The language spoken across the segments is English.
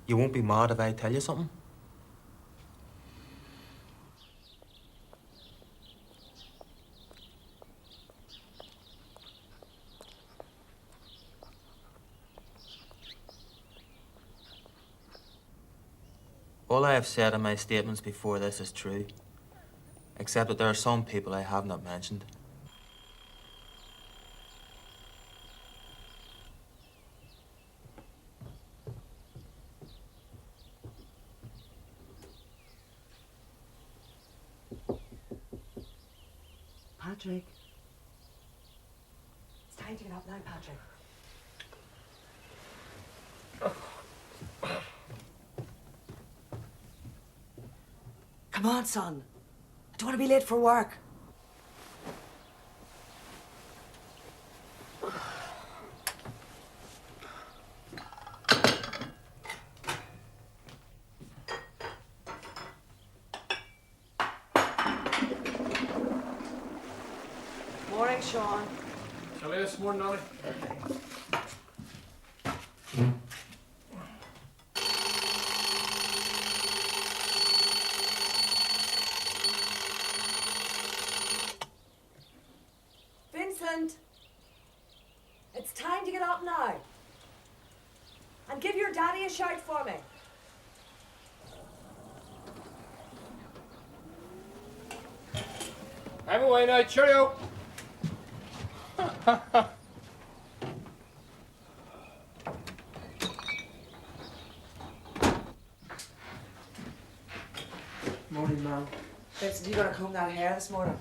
You won't be mad if I tell you something? All I have said in my statements before this is true, except that there are some people I have not mentioned. Patrick. It's time to get up now, Patrick. Come on, son. I don't want to be late for work. Morning, Sean. Shall I this morning, Ollie? Vincent! It's time to get up now. And give your daddy a shout for me. I'm away now, cheerio! Morning, Mum. Vincent, you gonna comb that hair this morning?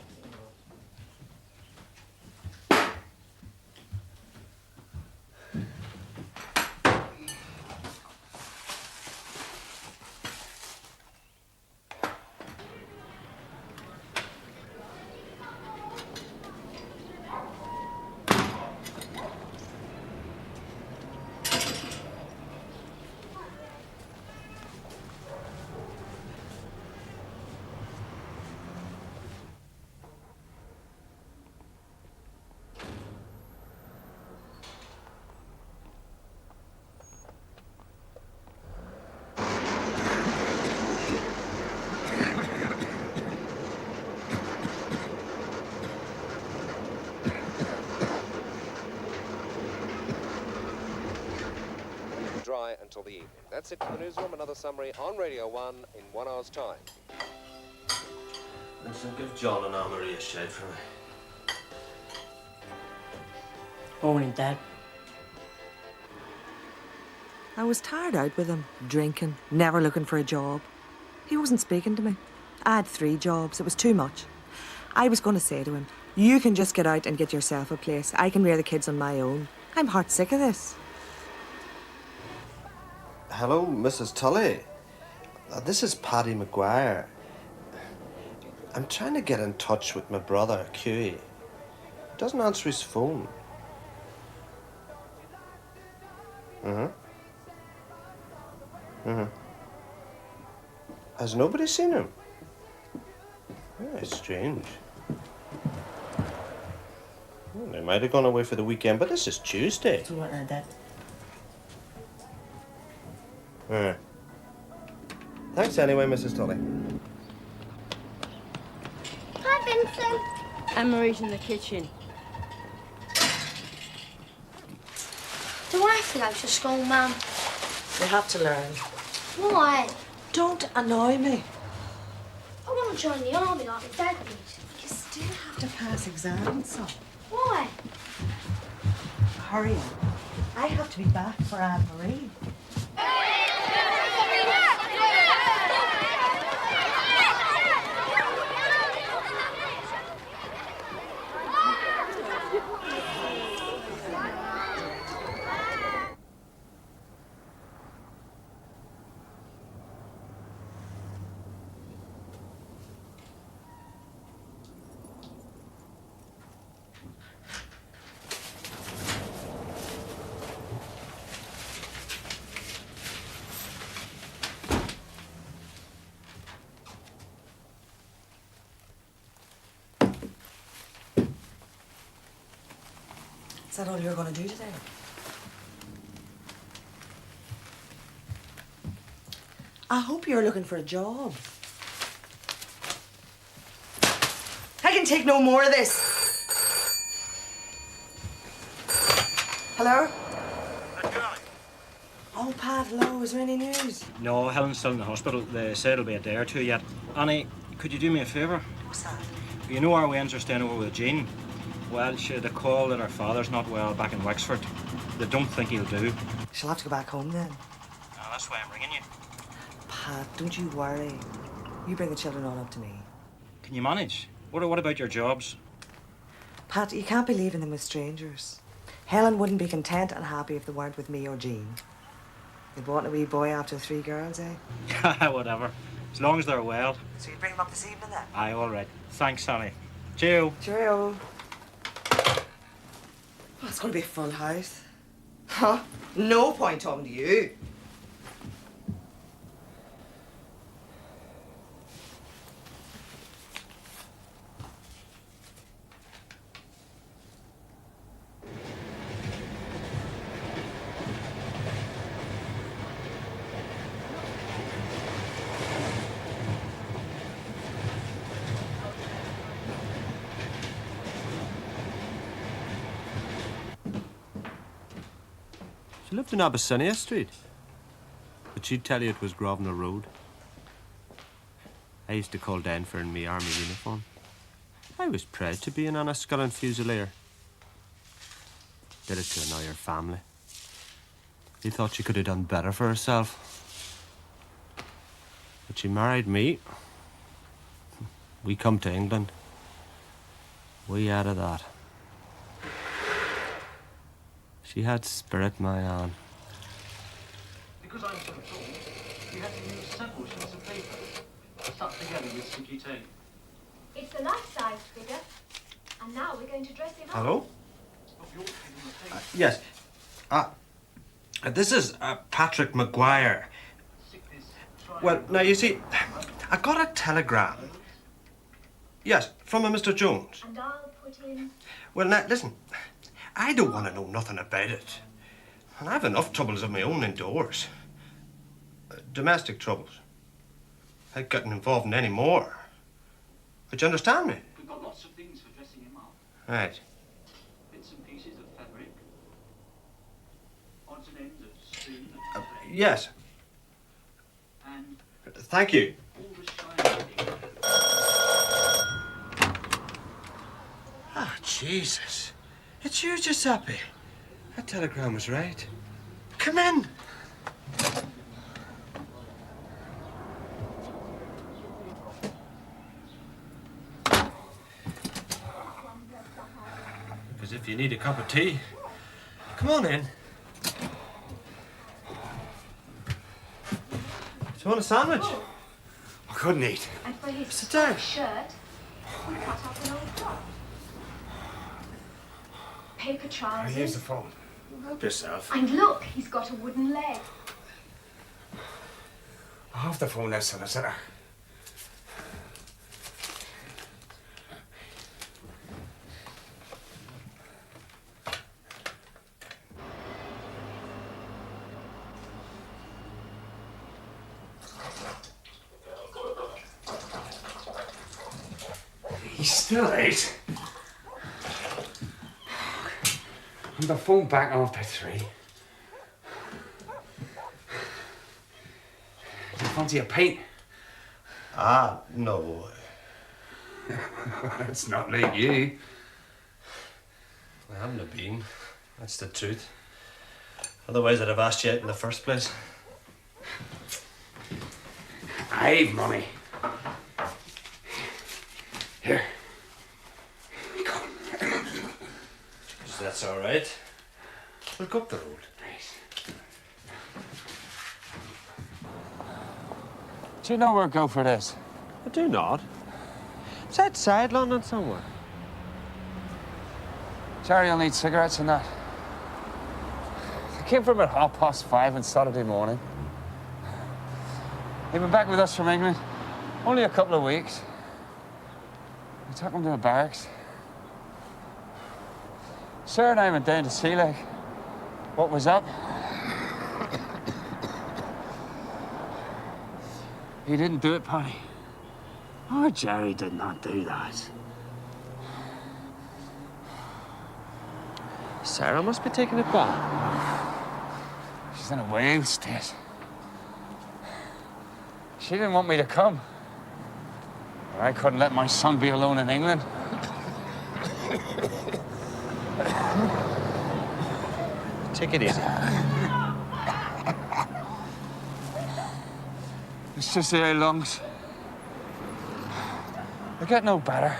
Dry until the evening. That's it for the newsroom. Another summary on Radio 1 in 1 hour's time. Listen, give John and Anne-Marie a shout for me. Morning, Dad. I was tired out with him, drinking, never looking for a job. He wasn't speaking to me. I had 3 jobs. It was too much. I was going to say to him, you can just get out and get yourself a place. I can rear the kids on my own. I'm heart sick of this. Hello, Mrs. Tully. This is Paddy McGuire. I'm trying to get in touch with my brother, Huey. He doesn't answer his phone. Has nobody seen him? Oh, it's strange. Well, they might have gone away for the weekend, but this is Tuesday. So what, Dad? Thanks anyway, Mrs. Tully. Hi, Vincent. Anne-Marie's in the kitchen. Do I have to go to school, Mum? You have to learn. Why? Don't annoy me. I want to join the army like my dad did. You still have to pass exams, son. Why? Hurry up. I have to be back for Anne-Marie. Is that all you're going to do today? I hope you're looking for a job. I can take no more of this. Hello? Oh, Pat, hello. Is there any news? No, Helen's still in the hospital. They said it'll be a day or two yet. Annie, could you do me a favour? What's that? You know our Waynes are staying over with Jean. Well, she had a call that her father's not well back in Wexford. They don't think he'll do. She'll have to go back home then. That's why I'm ringing you. Pat, don't you worry. You bring the children all up to me. Can you manage? What about your jobs? Pat, you can't be leaving them with strangers. Helen wouldn't be content and happy if they weren't with me or Jean. They'd want a wee boy after 3 girls, eh? Whatever. As long as they're well. So you bring them up this evening then? Aye, all right. Thanks, Annie. Cheerio. Cheerio. Oh, it's going to be a full house. Huh? No point talking to you. She lived in Abyssinia Street. But she'd tell you it was Grosvenor Road. I used to call Denver in my army uniform. I was proud to be an Enniskillen Fusilier. Did it to annoy her family. They thought she could have done better for herself. But she married me. We come to England. We out of that. She had spirit, my Anne. Because I'm so tall, we had to use several sheets of paper stuck together with sticky tape. It's the life-size figure, and now we're going to dress him up. Hello? Yes. This is Patrick Maguire. Well, now you see, I got a telegram. Yes, from a Mr. Jones. And I'll put in... Well, now, listen. I don't want to know nothing about it. And I have enough troubles of my own indoors. Domestic troubles. I ain't getting involved in any more. But you understand me? We've got lots of things for dressing him up. Right. Bits and pieces of fabric. Odds and ends of string and thread. Yes. And Thank you. all the shiny things. Ah, Jesus. It's you, Giuseppe. That telegram was right. Come in. As if you need a cup of tea. Come on in. Do you want a sandwich? I couldn't eat. And for his Sit down. shirt, we cut up an old frock. Paper trousers. Here's the phone. Help yourself. And look, he's got a wooden leg. I'll have the phone there, solicitor. He's still late. And the phone back on by 3. Do you fancy a pint? Ah, no. It's not like you. I haven't been. That's the truth. Otherwise, I'd have asked you out in the first place. I've money. Here. That's all right. We'll go up the road. Do you know where Guildford is? I do not. It's outside London somewhere. Jerry will need cigarettes and that. I came for about 5:30 on Saturday morning. He'd been back with us from England only a couple of weeks. We took him to the barracks. Sarah and I went down to see, like, what was up. He didn't do it, Paddy. Oh, Jerry did not do that. Sarah must be taking it back. She's in a wild state. She didn't want me to come. But I couldn't let my son be alone in England. Take it easy. It's just the lungs. They get no better.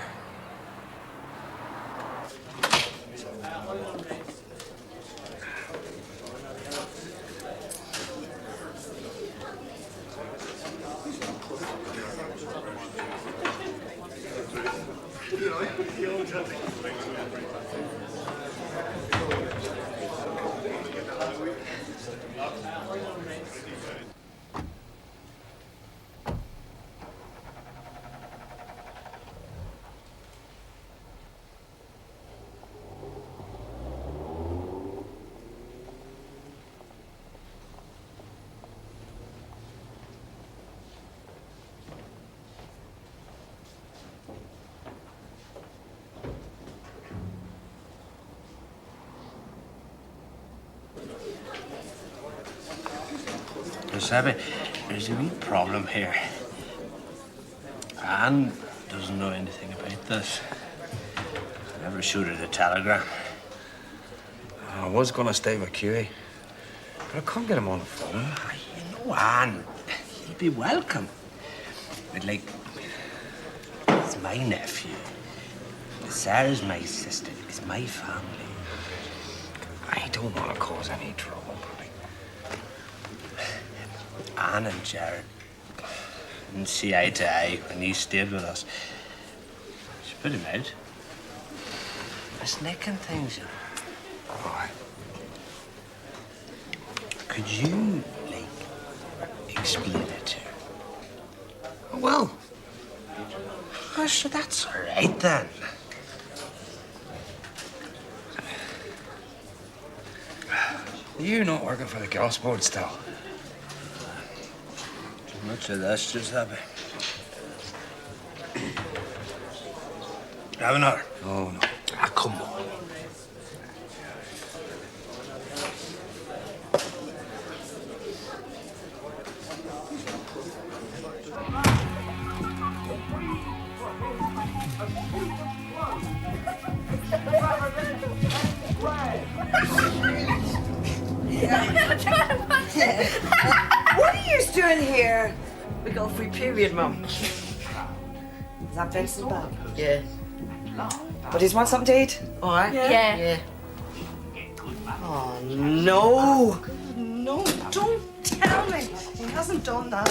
Sabby, there's a wee problem here. Anne doesn't know anything about this. I never showed her the telegram. I was gonna stay with Hughie, but I can't get him on the phone. You know, Anne, he'd be welcome. But, like, he's my nephew. Sarah's my sister. It's my family. I don't want to cause any trouble, Paddy. Anne and Jared didn't see eye to eye when you stayed with us. She put him out. It's nicking things. Why? Could you, like, explain it to her? Well, Oh, sure, that's all right then. you're not working for the gas board still. Too much of this, just happy. Have another? Oh, no. Ah, come on. What are you doing here? We got a free period, Mum. Is that Vincent back? Yeah. But he's want something to eat? All right? Yeah. Oh, no. No, don't tell me. He hasn't done that.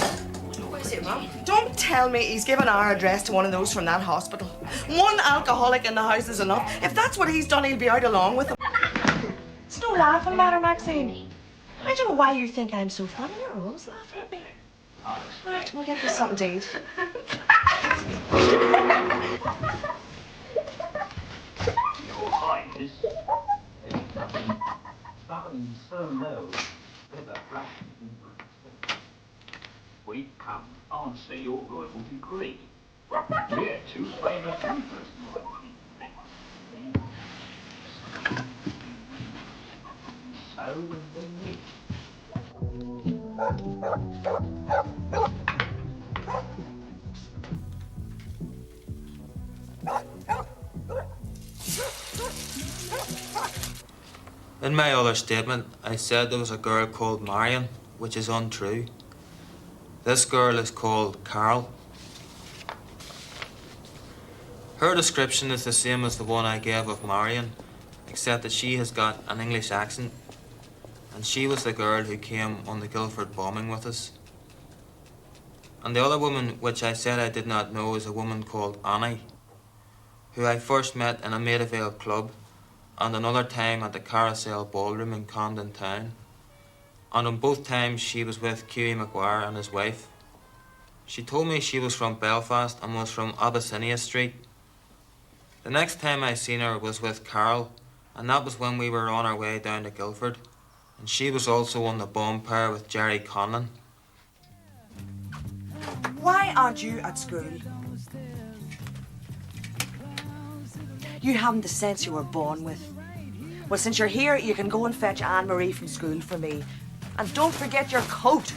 What is it, Mum? Don't tell me he's given our address to one of those from that hospital. One alcoholic in the house is enough. If that's what he's done, he'll be out along with him. It's no laughing matter, Maxine. I don't know why you think I'm so funny. You're always laughing at me. Right, we'll get you something to eat. Your Highness, bowing so low with a flash. We come answer your royal decree. We're two famous troopers. So we In my other statement, I said there was a girl called Marion, which is untrue. This girl is called Carol. Her description is the same as the one I gave of Marion, except that she has got an English accent, and she was the girl who came on the Guildford bombing with us. And the other woman, which I said I did not know, is a woman called Annie, who I first met in a Maida Vale club, and another time at the Carousel Ballroom in Camden Town. And on both times she was with Hughie Maguire and his wife. She told me she was from Belfast and was from Abyssinia Street. The next time I seen her was with Carol, and that was when we were on our way down to Guildford, and she was also on the bomb pair with Jerry Conlon. Why aren't you at school? You haven't the sense you were born with. Well, since you're here, you can go and fetch Anne-Marie from school for me. And don't forget your coat.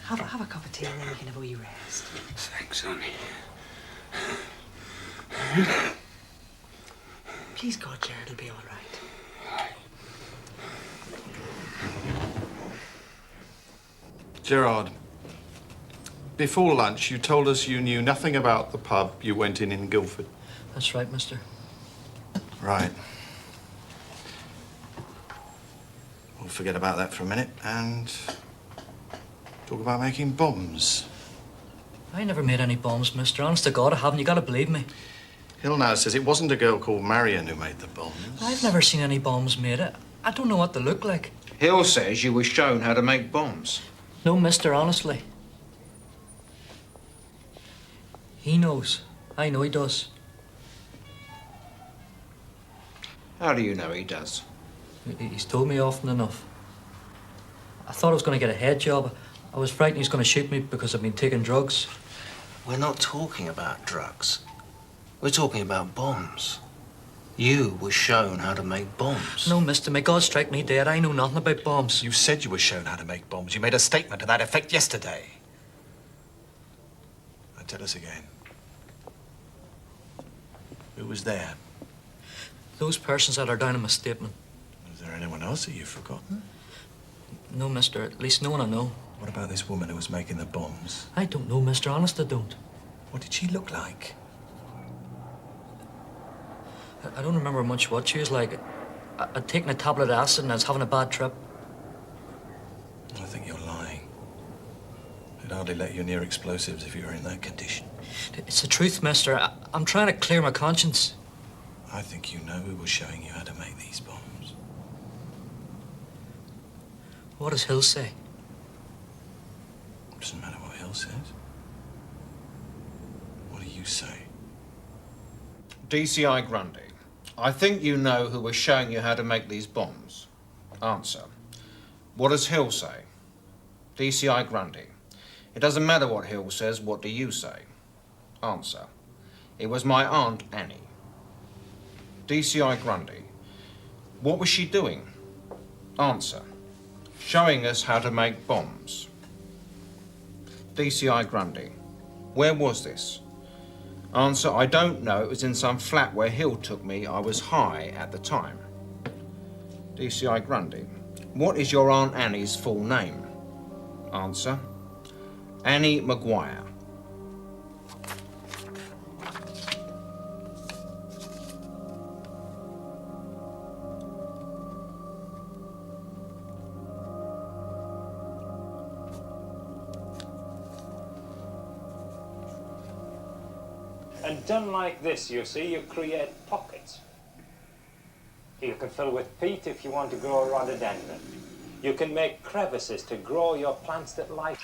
Have a cup of tea and then you can have a wee rest. Thanks, honey. Please God, Jared will be all right. Gerard, before lunch, you told us you knew nothing about the pub you went in Guildford. That's right, mister. Right. We'll forget about that for a minute and talk about making bombs. I never made any bombs, mister. Honest to God, I haven't. You gotta believe me. Hill now says it wasn't a girl called Marion who made the bombs. I've never seen any bombs made. I don't know what they look like. Hill says you were shown how to make bombs. No, mister, honestly. He knows. I know he does. How do you know he does? He's told me often enough. I thought I was going to get a head job. I was frightened he was going to shoot me because I've been taking drugs. We're not talking about drugs. We're talking about bombs. You were shown how to make bombs. No, mister, may God strike me dead. I know nothing about bombs. You said you were shown how to make bombs. You made a statement to that effect yesterday. Now tell us again. Who was there? Those persons that are down in my statement. Is there anyone else that you've forgotten? No, mister. At least no one I know. What about this woman who was making the bombs? I don't know, mister. Honest, I don't. What did she look like? I don't remember much what she was like. I'd taken a tablet of acid and I was having a bad trip. I think you're lying. They'd hardly let you near explosives if you were in that condition. It's the truth, mister. I'm trying to clear my conscience. I think you know who was showing you how to make these bombs. What does Hill say? Doesn't matter what Hill says. What do you say? DCI Grundy, I think you know who was showing you how to make these bombs. Answer. What does Hill say? DCI Grundy. It doesn't matter what Hill says, what do you say? Answer. It was my Aunt Annie. DCI Grundy. What was she doing? Answer. Showing us how to make bombs. DCI Grundy. Where was this? Answer. I don't know. It was in some flat where Hill took me. I was high at the time. DCI Grundy. What is your Aunt Annie's full name? Answer. Annie Maguire. And done like this, you see, you create pockets. You can fill with peat if you want to grow a rhododendron. You can make crevices to grow your plants that like.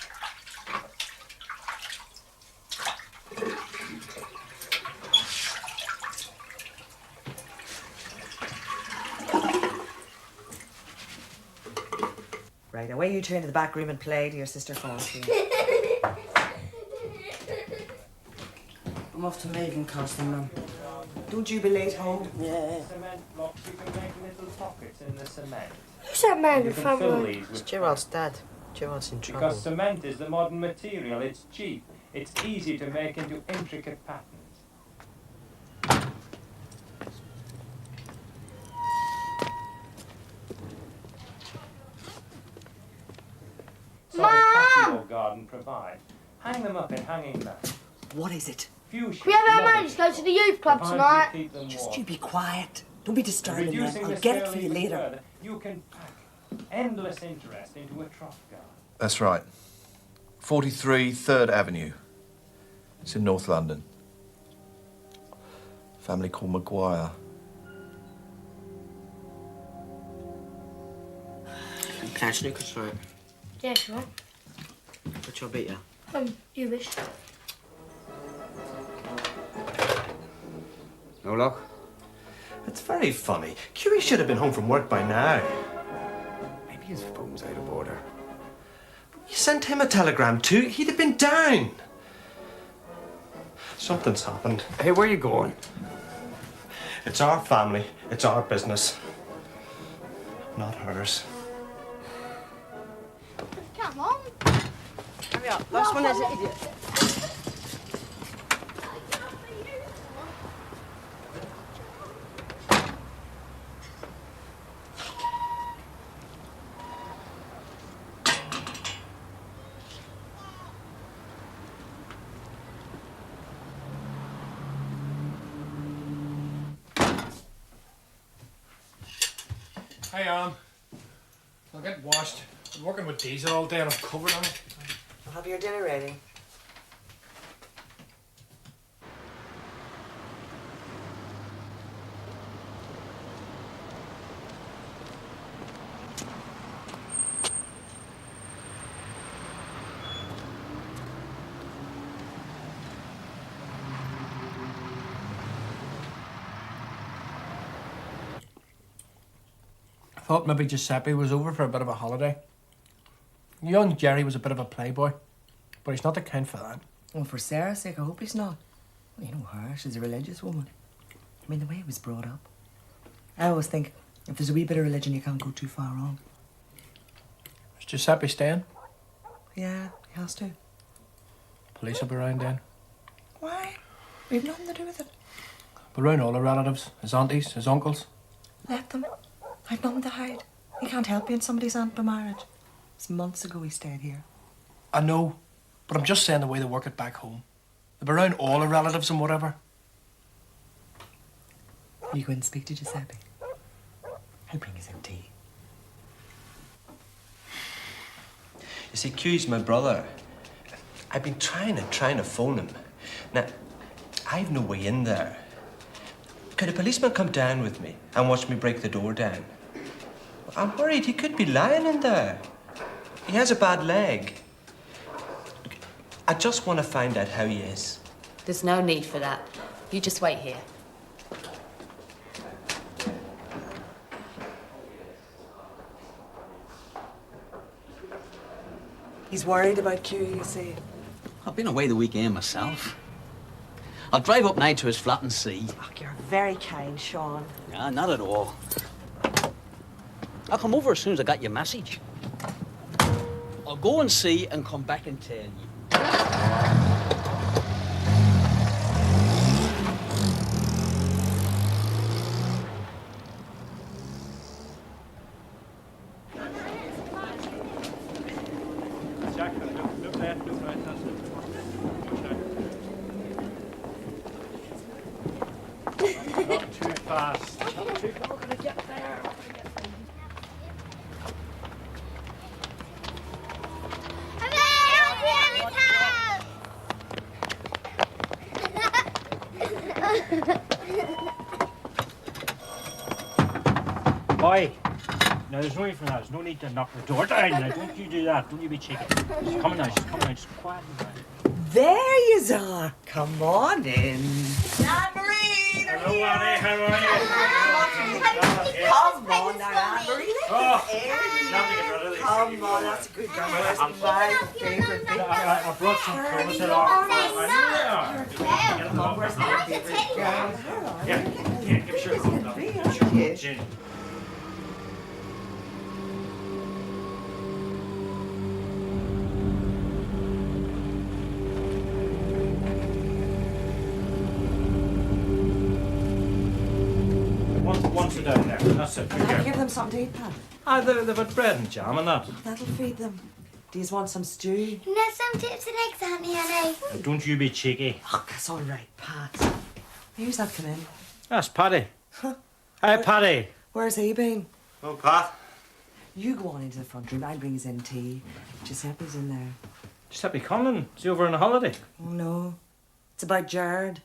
Right, away you turn to the back room and play to your sister Fawn. I'm off to Maiden Castle, Mum. Don't you be late home? Yeah. Cement blocks, you can make little pockets in the cement. Who's that man You in can front fill row? these with Gerard's dad. Gerard's in trouble. because cement is the modern material. It's cheap. It's easy to make into intricate patterns. Sort of patio garden provide. Hang them up in hanging bags. What is it? Fuchsia. Can we have our lovely. money to go to the youth club Provided tonight? you keep them Just warm. you be quiet. Don't be disturbing them. Reducing I'll the get it scale for you even later. further, you can pack endless interest into a trough garden. That's right. 43 3rd Avenue. It's in North London. Family called Maguire. Can I snookers for it? Yeah, sure. Which I'll beat you. You wish. No luck? It's very funny. Hughie should have been home from work by now. Maybe his phone's out of order. You sent him a telegram too. He'd have been down. Something's happened. Hey, where are you going? It's our family. It's our business. Not hers. Come on. Hurry up. Last one is it, idiot. Hey, I'll get washed. I'm working with diesel all day and I'm covered on it. I'll have your dinner ready. I thought maybe Giuseppe was over for a bit of a holiday. Young Jerry was a bit of a playboy, but he's not the kind for that. Well, for Sarah's sake, I hope he's not. Well, you know her, she's a religious woman. I mean, the way he was brought up. I always think, if there's a wee bit of religion, you can't go too far wrong. Is Giuseppe staying? Yeah, he has to. Police will be around then. Why? We've nothing to do with it. But around all the relatives, his aunties, his uncles. Let them. I've nothing to hide. He can't help being somebody's aunt by marriage. It's months ago he stayed here. I know, but I'm just saying the way they work it back home. They'll be around all the relatives and whatever. You go and speak to Giuseppe. I'll bring you some tea. You see, Q's my brother. I've been trying to phone him. Now, I've no way in there. Could a policeman come down with me and watch me break the door down? I'm worried he could be lying in there. He has a bad leg. I just want to find out how he is. There's no need for that. You just wait here. He's worried about Q, you see. I've been away the weekend myself. I'll drive up now to his flat and see. Oh, you're very kind, Sean. Nah, not at all. I'll come over as soon as I got your message. I'll go and see and come back and tell you. Jack, look left, look right, that's it. Not too fast. Not too far. We're gonna get there. Boy, now there's no need for that. There's no need to knock the door down. Now, don't you do that. Don't you be cheeky. She's coming now. She's coming now. Just quietly now. There yous are. Come on in. Anne-Marie! Hello, Annie. How are you? Come on now, Anne-Marie. Oh, off. Come on, that's a good girl. That's my favourite thing. I brought some clothes along. Where's my favourite girl? Yeah, give us your coat now. Give us your coat, Jane. One sit down there. That's it. I'll have to give them something to eat, Pat. They've had bread and jam and that. That'll feed them. Do you want some stew? No, some chips and eggs, Auntie Annie. Don't you be cheeky. Oh, that's all right, Pat. Who's that come in? That's Paddy. Hey, Paddy. Where's he been? Oh, Pat. You go on into the front room. I'll bring his in tea. Giuseppe's in there. Giuseppe Conlon. Is he over on a holiday? Oh, no. It's about Jared.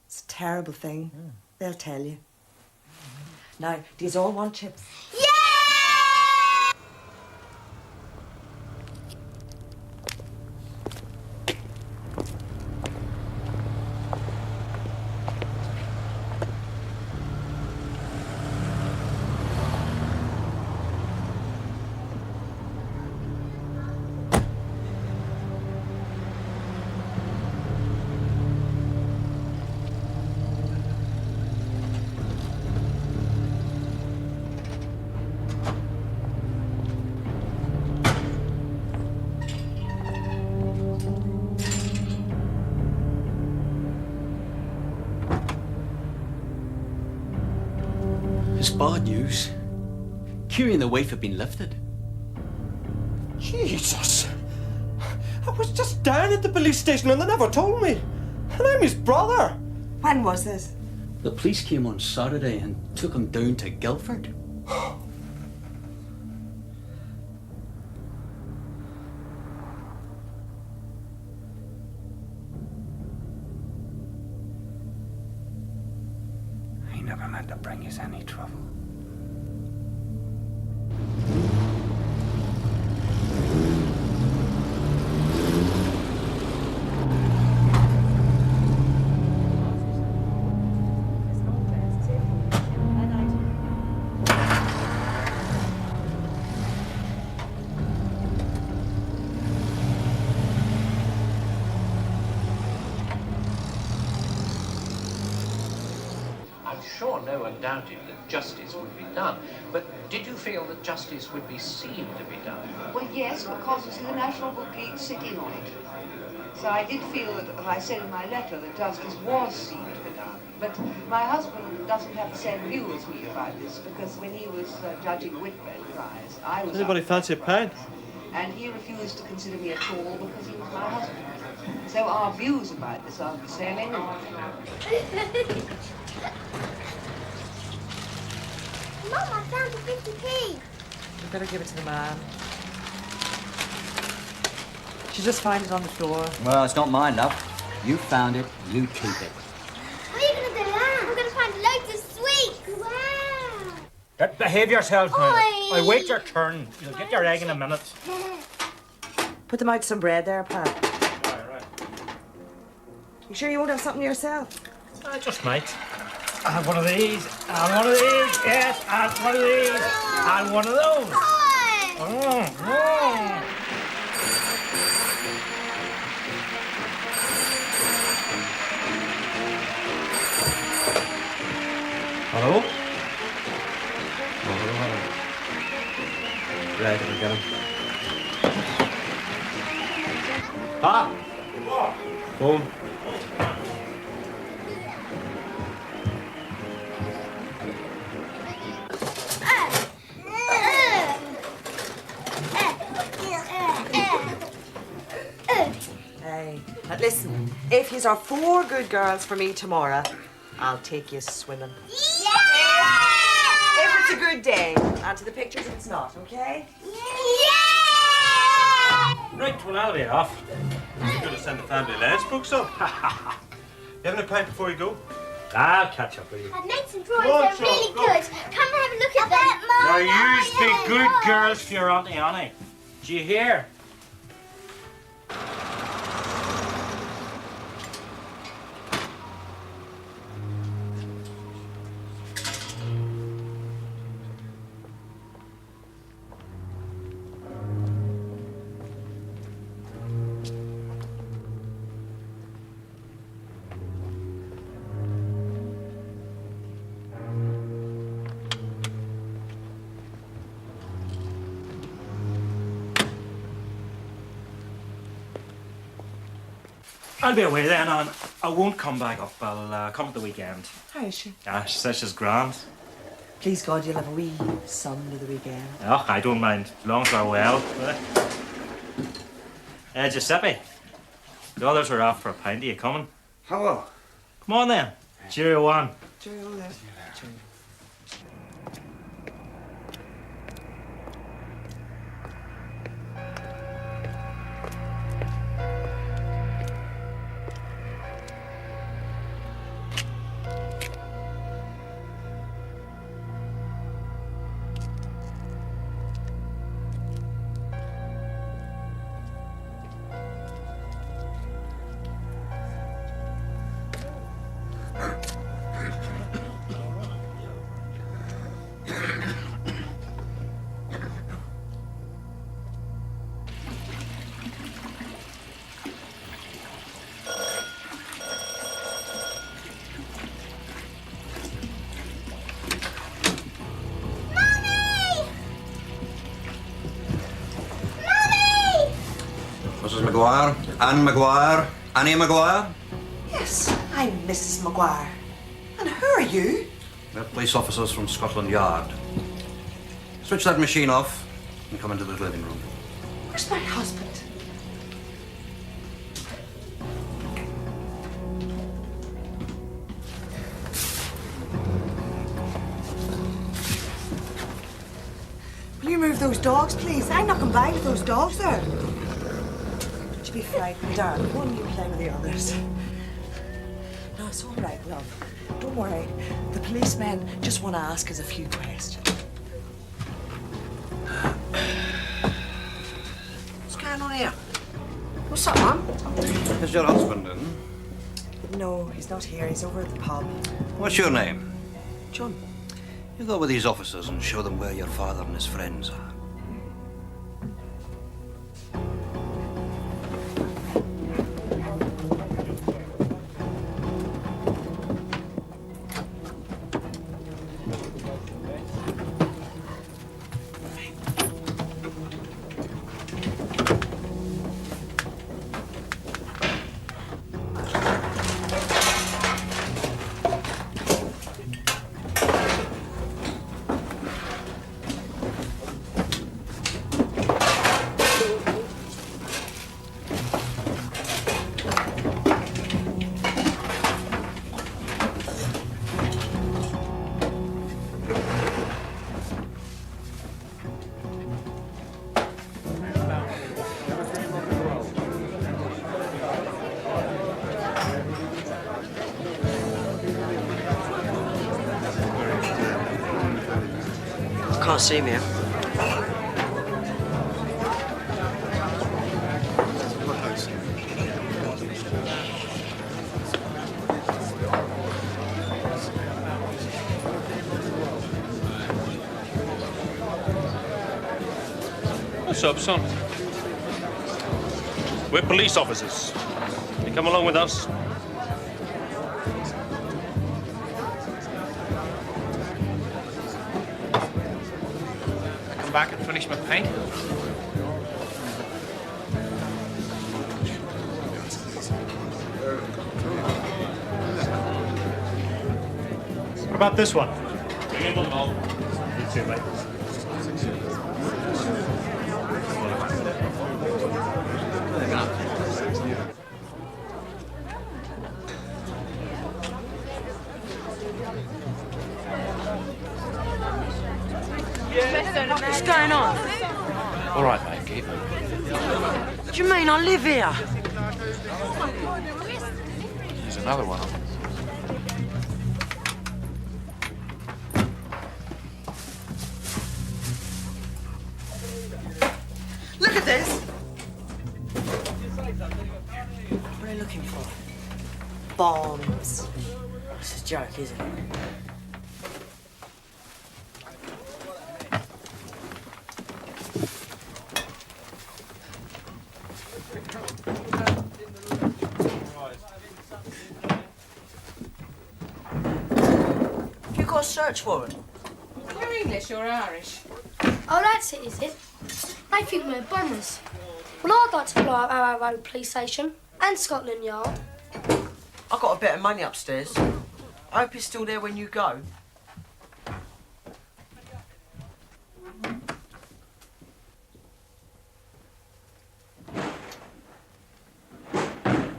It's a terrible thing. They'll tell you. Now, do you all want chips? It's bad news. Curie and the wife have been lifted. Jesus! I was just down at the police station and they never told me. And I'm his brother. When was this? The police came on Saturday and took him down to Guildford. He never meant to bring us any trouble. I'm sure no one doubted that justice would be done, but did you feel that justice would be seen to be done? Well, yes, because it's the National Booklet sitting on it. So I did feel that, as I said in my letter, that justice was seen to be done. But my husband doesn't have the same view as me about this, because when he was judging Whitbread Prize, I was... Anybody fancy a pint? And he refused to consider me at all because he was my husband. So our views about this aren't the same anyway. Mum, I found a 50p. You better give it to the man. She just find it on the floor. Well, it's not mine, love. You found it, you keep it. What are you going to do now? I'm going to find loads of sweets. Wow. Behave yourselves, man. Oi. I'll wait your turn. You'll get your egg in a minute. Put them out some bread there, Pat. Right. You sure you won't have something yourself? I just might. I have one of these, and one of these, yes, and one of these, and one of those. Hello? Oh, hello. Right, we get him. Pa! Home. Hey, now listen, if yous are 4 good girls for me tomorrow, I'll take you swimming. Yeah! If it's a good day, and to the pictures if it's not, okay? Right, well, I'll be off. You're going to send the family Lansbrook, son. You having a pint before you go? I'll catch up with you. I've made some drawings, they're really good. Come and have a look at them. Now, yous be good girls for your Auntie Annie. Do you hear? I'll be away then, and I won't come back up. I'll come at the weekend. How is she? Ah, she says she's grand. Please God, you'll have a wee son to the weekend. Oh, I don't mind, as long as they're well. Giuseppe, the others are off for a pint. Are you coming? Hello. Come on then. Cheerio, one. Cheerio then. Mrs. Maguire, Anne Maguire, Annie Maguire. Yes, I'm Mrs. Maguire. And who are you? We're police officers from Scotland Yard. Switch that machine off and come into the living room. Where's my husband? Will you move those dogs, please? I'm not going by with those dogs there. Don't you be frightened, darling. Go on, you play with the others. No, it's all right, love. Don't worry. The policemen just want to ask us a few questions. What's going on here? What's up, Mum? Is your husband in? No, he's not here. He's over at the pub. What's your name? John. You go with these officers and show them where your father and his friends are. Can't see me. What's up, son? We're police officers. You come along with us? Back and finish my pint. What about this one? You too, mate. What's going on? All right, mate, keep moving. What do you mean? I live here. Here's another one. Look at this. What are you looking for? Bombs. This is a joke, isn't it? You got a search warrant? You're English or Irish? Oh, that's it, is it? They think we're bombers. Well, I'd like to blow up our road police station And Scotland Yard. I've got a bit of money upstairs. I hope it's still there when you go.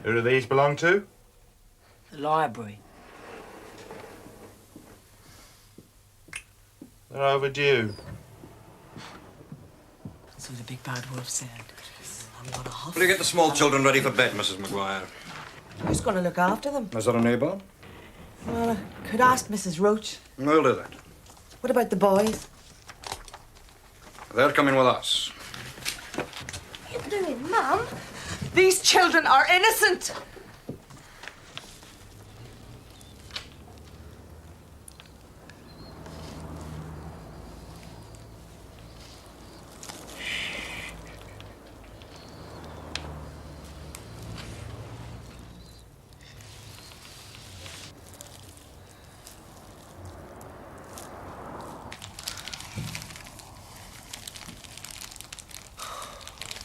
Who do these belong to? The library. They're overdue. So the big bad wolf said. I'm not a huff. Will you get the small children ready for bed, Mrs. Maguire? Who's going to look after them? Is that a neighbour? Well, I could ask Mrs. Roach. We'll do that. What about the boys? They're coming with us. What are you doing, Mum? These children are innocent!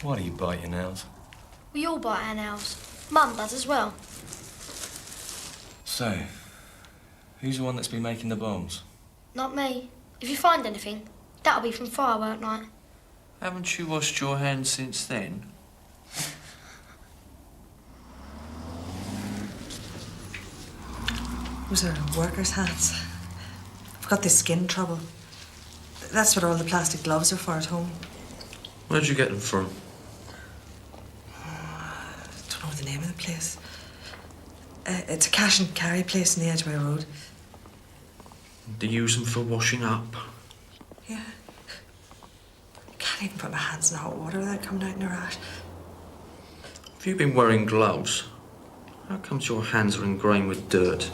Why do you bite your nails? We all bite our nails. Mum does as well. So, who's the one that's been making the bombs? Not me. If you find anything, that'll be from firework night. Haven't you washed your hands since then? Those are workers' hats. I've got this skin trouble. That's what all the plastic gloves are for at home. Where'd you get them from? I don't know the name of the place. It's a cash and carry place in the Edgware Road. Do you use them for washing up? Yeah. Can't even put my hands in hot water without coming out in a rash. Have you been wearing gloves? How comes your hands are ingrained with dirt?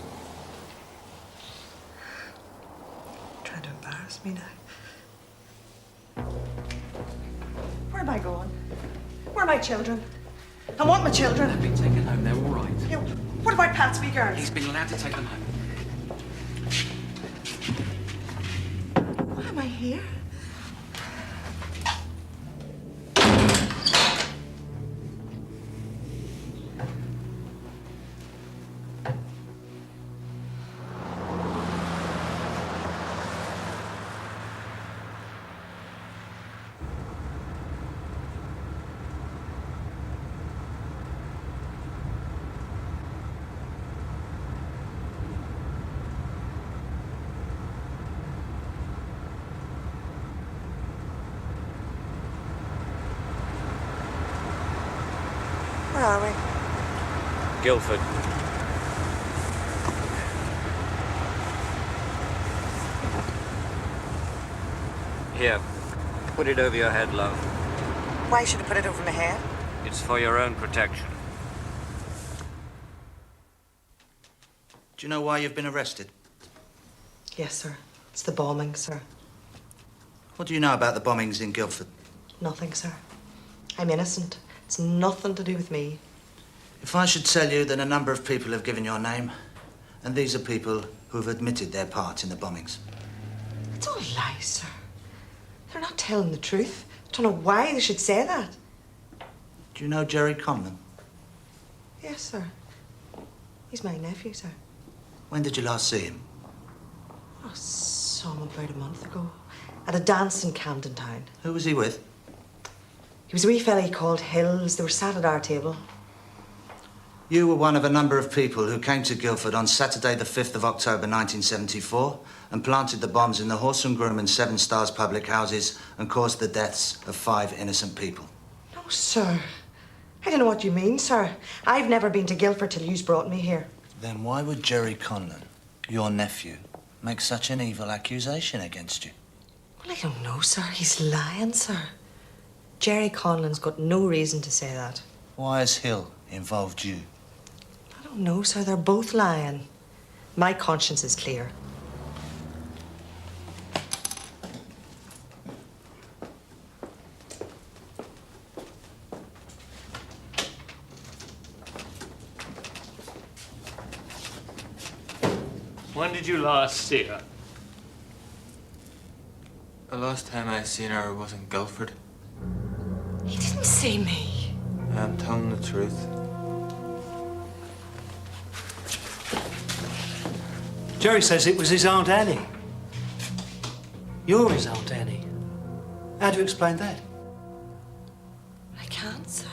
Trying to embarrass me now. Where am I going? Where are my children? I want my children. They've been taken home. They're all right. Yeah, what about Pat's wee girls? He's been allowed to take them home. Why am I here? Where are we? Guildford. Here, put it over your head, love. Why should I put it over my head? It's for your own protection. Do you know why you've been arrested? Yes, sir. It's the bombing, sir. What do you know about the bombings in Guildford? Nothing, sir. I'm innocent. It's nothing to do with me. If I should tell you that a number of people have given your name, and these are people who have admitted their part in the bombings. It's all lies, sir. They're not telling the truth. I don't know why they should say that. Do you know Jerry Conlon? Yes, sir. He's my nephew, sir. When did you last see him? I saw him about a month ago at a dance in Camden Town. Who was he with? He was a wee fella he called Hills. They were sat at our table. You were one of a number of people who came to Guildford on Saturday the 5th of October 1974 and planted the bombs in the Horse and Groom and Seven Stars public houses and caused the deaths of 5 innocent people. No, sir. I don't know what you mean, sir. I've never been to Guildford till you brought me here. Then why would Jerry Conlon, your nephew, make such an evil accusation against you? Well, I don't know, sir. He's lying, sir. Jerry Conlon's got no reason to say that. Why has Hill involved you? I don't know, sir. They're both lying. My conscience is clear. When did you last see her? The last time I seen her was in Guildford. He didn't see me. I'm telling the truth. Jerry says it was his Aunt Annie. You're his Aunt Annie. How do you explain that? I can't, sir.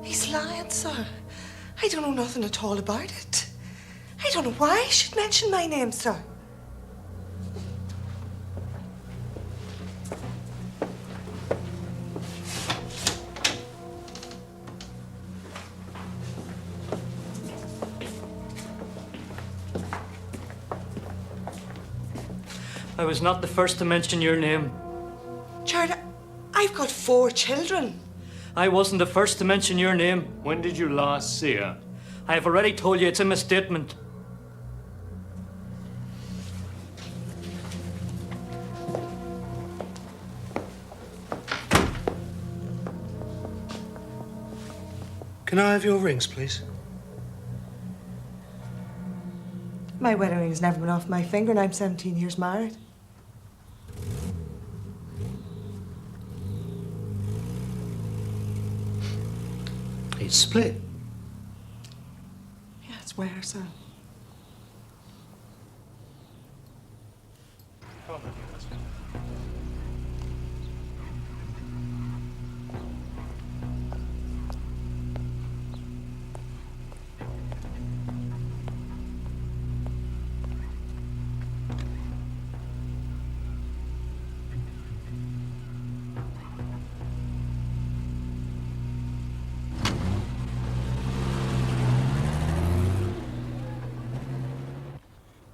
He's lying, sir. I don't know nothing at all about it. I don't know why he should mention my name, sir. I was not the first to mention your name. Jared, I've got 4 children. I wasn't the first to mention your name. When did you last see her? I have already told you it's in my statement. Can I have your rings, please? My wedding ring's never been off my finger and I'm 17 years married. It's split. Yeah, it's where, sir?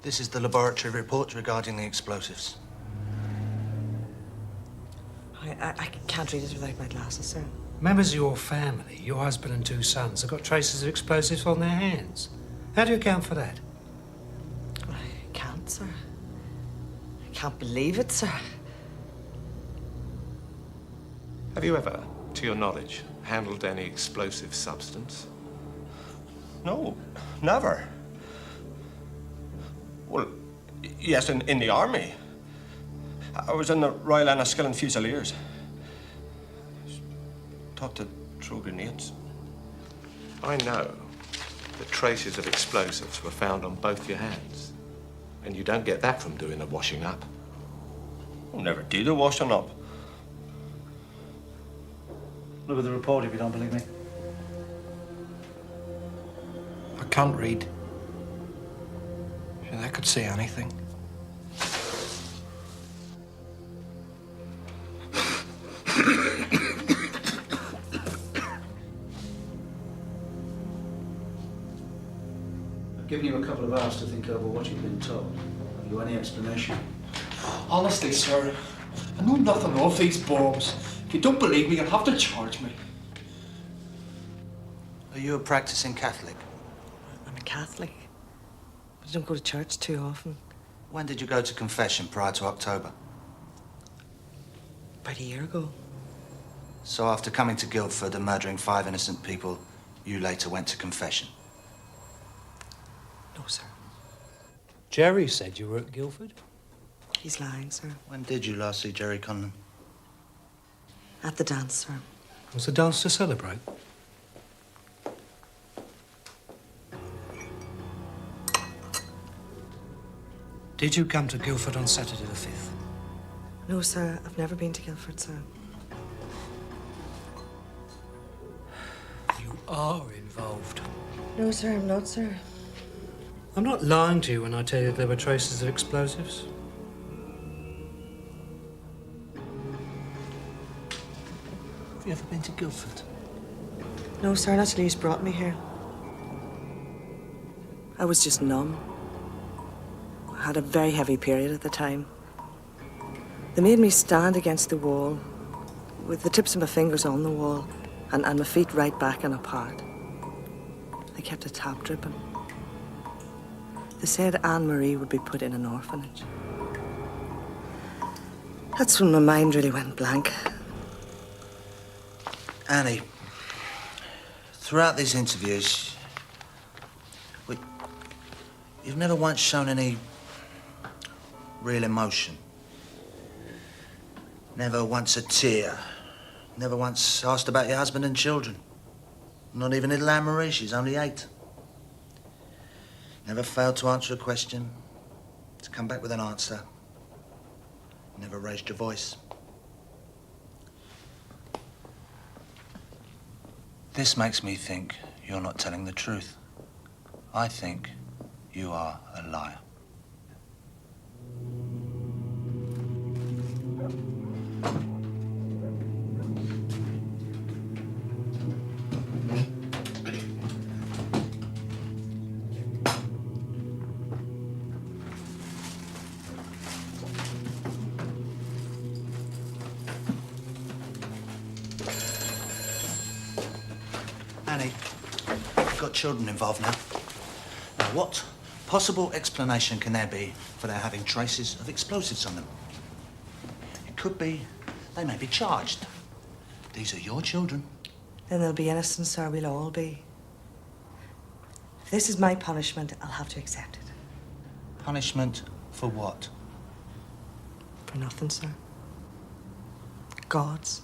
This is the laboratory report regarding the explosives. I can't read it without my glasses, sir. Members of your family, your husband and 2 sons, have got traces of explosives on their hands. How do you account for that? I can't, sir. I can't believe it, sir. Have you ever, to your knowledge, handled any explosive substance? No, never. Well, yes, in the army. I was in the Royal Enniskillen Fusiliers. Taught to throw grenades. I know that traces of explosives were found on both your hands. And you don't get that from doing a washing up. I never did a washing up. Look at the report if you don't believe me. I can't read. I could see anything. I've given you a couple of hours to think over what you've been told. Have you any explanation? Honestly, sir, I know nothing of these bombs. If you don't believe me, you'll have to charge me. Are you a practicing Catholic? I'm a Catholic. But I don't go to church too often. When did you go to confession prior to October? About a year ago. So after coming to Guildford and murdering 5 innocent people, you later went to confession? No, sir. Jerry said you were at Guildford. He's lying, sir. When did you last see Jerry Conlon? At the dance, sir. Was the dance to celebrate? Did you come to Guildford on Saturday the 5th? No, sir. I've never been to Guildford, sir. You are involved. No, sir, I'm not, sir. I'm not lying to you when I tell you there were traces of explosives. Have you ever been to Guildford? No, sir, not till he's brought me here. I was just numb. I had a very heavy period at the time. They made me stand against the wall, with the tips of my fingers on the wall, and my feet right back and apart. They kept a tap dripping. They said Anne-Marie would be put in an orphanage. That's when my mind really went blank. Annie, throughout these interviews, you've never once shown any real emotion. Never once a tear. Never once asked about your husband and children. Not even little Anne-Marie, she's only 8. Never failed to answer a question, to come back with an answer. Never raised your voice. This makes me think you're not telling the truth. I think you are a liar. Annie, you've got children involved now. Now, what possible explanation can there be for their having traces of explosives on them? It could be they may be charged. These are your children. Then they'll be innocent, sir. We'll all be. If this is my punishment, I'll have to accept it. Punishment for what? For nothing, sir. God's.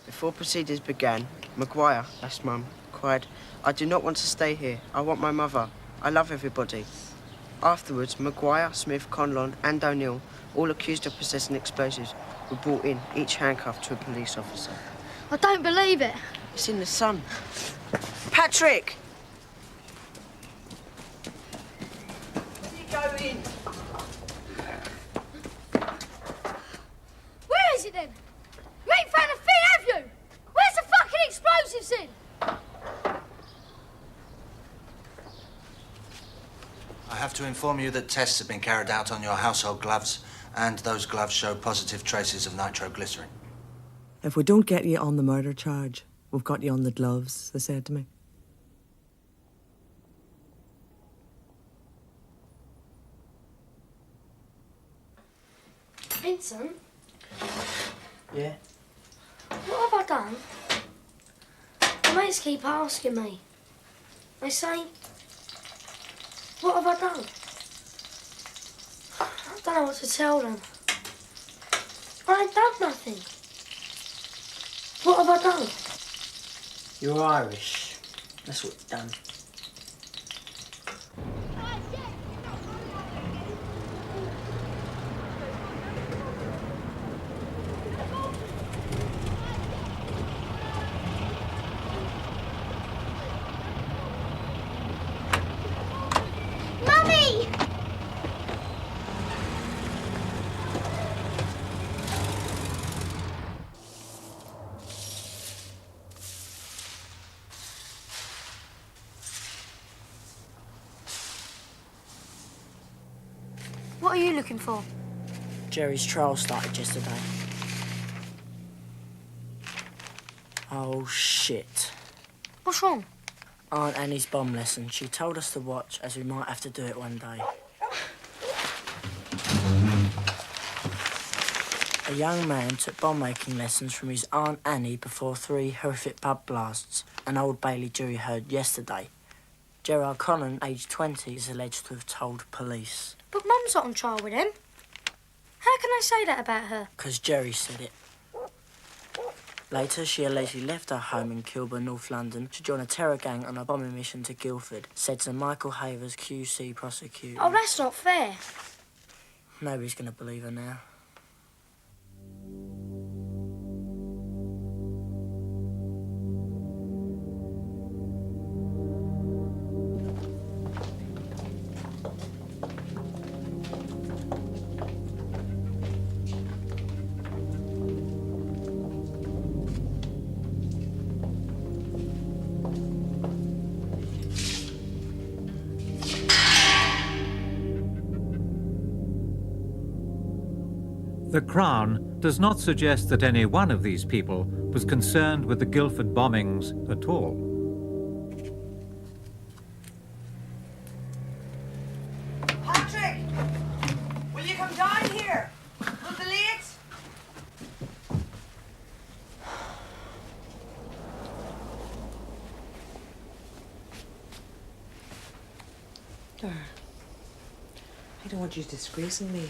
Before proceedings began, Maguire, that's Mum, cried, "I do not want to stay here. I want my mother. I love everybody." Afterwards, Maguire, Smith, Conlon and O'Neill, all accused of possessing explosives, were brought in, each handcuffed to a police officer. I don't believe it. It's in the Sun. Patrick! You go in. Where is it then? You ain't found a thing, have you? Where's the fucking explosives in? I have to inform you that tests have been carried out on your household gloves, and those gloves show positive traces of nitroglycerin. If we don't get you on the murder charge, we've got you on the gloves, they said to me. Vincent, Yeah? what have I done? The mates keep asking me. They say, what have I done? I don't know what to tell them. I ain't done nothing. What have I done? You're Irish. That's what you've done. Mummy! What are you looking for? Jerry's trial started yesterday. Oh, shit. What's wrong? Aunt Annie's bomb lesson. She told us to watch, as we might have to do it one day. A young man took bomb-making lessons from his Aunt Annie before 3 horrific pub blasts an Old Bailey jury heard yesterday. Gerard Connon, aged 20, is alleged to have told police. But Mum's not on trial with him. How can I say that about her? Because Jerry said it. Later, she allegedly left her home in Kilburn, North London, to join a terror gang on a bombing mission to Guildford, said Sir Michael Havers, QC prosecutor. Oh, that's not fair. Nobody's going to believe her now. The Crown does not suggest that any one of these people was concerned with the Guildford bombings at all. Patrick! Will you come down here? Will be late? There. don't want you disgracing me.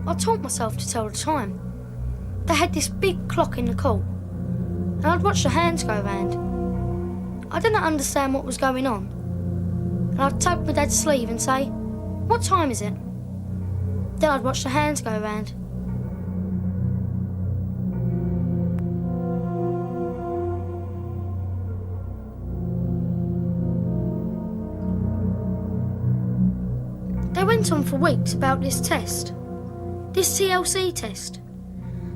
I taught myself to tell the time. They had this big clock in the court, and I'd watch the hands go round. I didn't understand what was going on, and I'd tug my dad's sleeve and say, "What time is it?" Then I'd watch the hands go round. They went on for weeks about this test. This TLC test.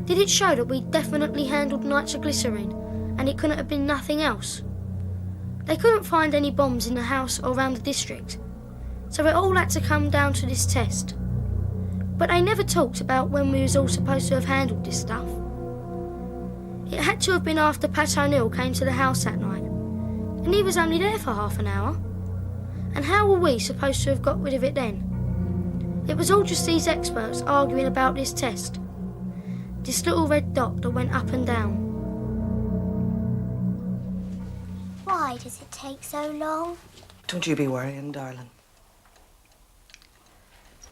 Did it show that we definitely handled nitroglycerine and it couldn't have been nothing else? They couldn't find any bombs in the house or around the district, so it all had to come down to this test. But they never talked about when we was all supposed to have handled this stuff. It had to have been after Pat O'Neill came to the house that night, and he was only there for half an hour. And how were we supposed to have got rid of it then? It was all just these experts arguing about this test. This little red dot that went up and down. Why does it take so long? Don't you be worrying, darling.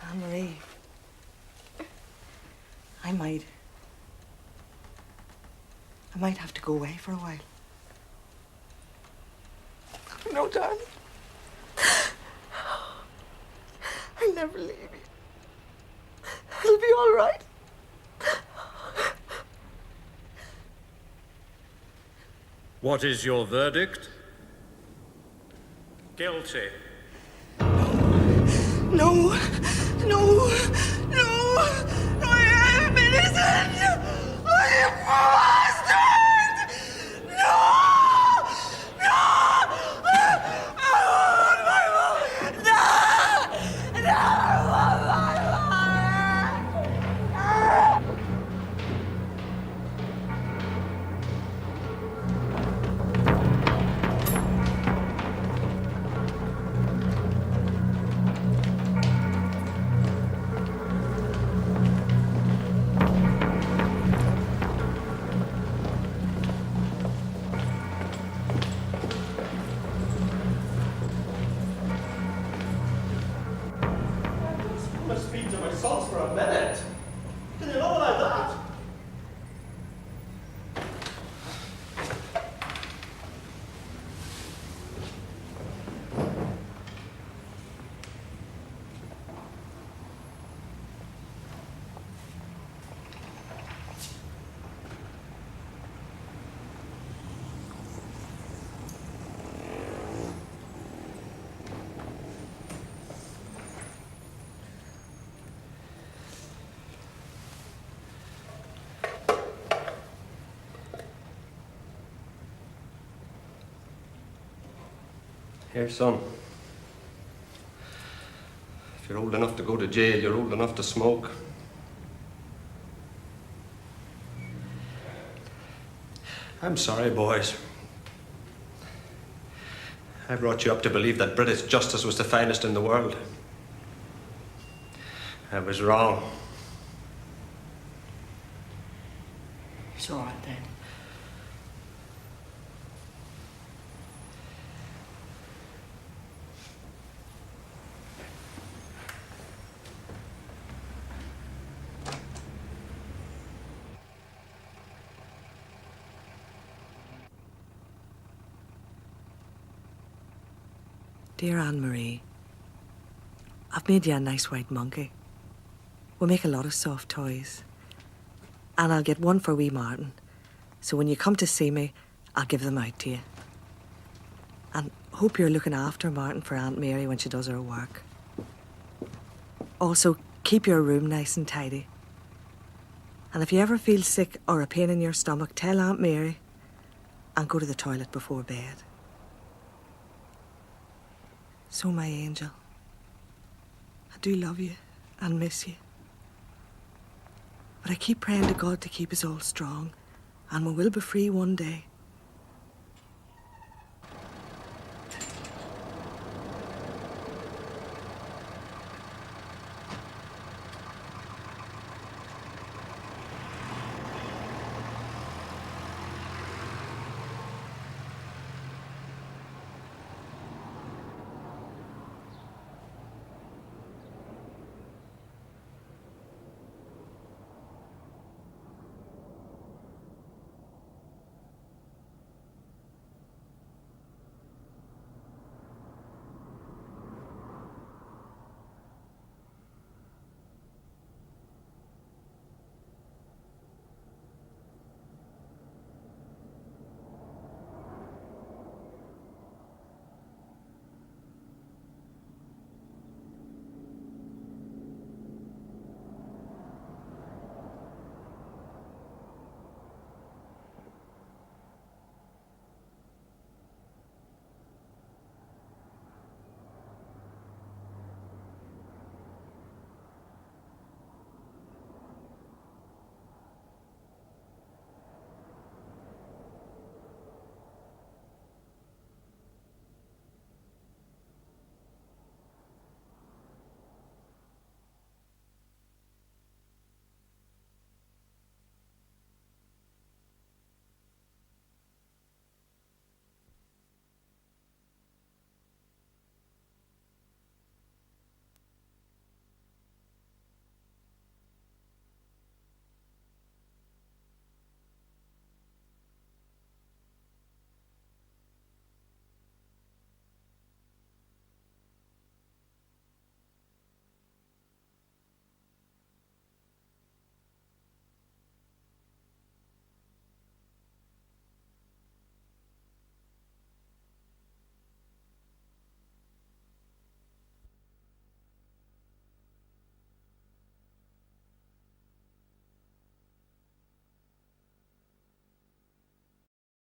Anne-Marie, I might have to go away for a while. No, darling. I'll never leave you. It'll be all right. What is your verdict? Guilty. No, no, no, no, I am innocent! I am bastard! No! No! I want my mother! No! No! I want my Speak to my sons for a minute. Can you know like that? Here, son. If you're old enough to go to jail, you're old enough to smoke. I'm sorry, boys. I brought you up to believe that British justice was the finest in the world. I was wrong. It's all right, Dad. Dear Anne-Marie, I've made you a nice white monkey. We'll make a lot of soft toys. And I'll get one for wee Martin. So when you come to see me, I'll give them out to you. And hope you're looking after Martin for Aunt Mary when she does her work. Also, keep your room nice and tidy. And if you ever feel sick or a pain in your stomach, tell Aunt Mary and go to the toilet before bed. So, my angel, I do love you and miss you. But I keep praying to God to keep us all strong, and we will be free one day.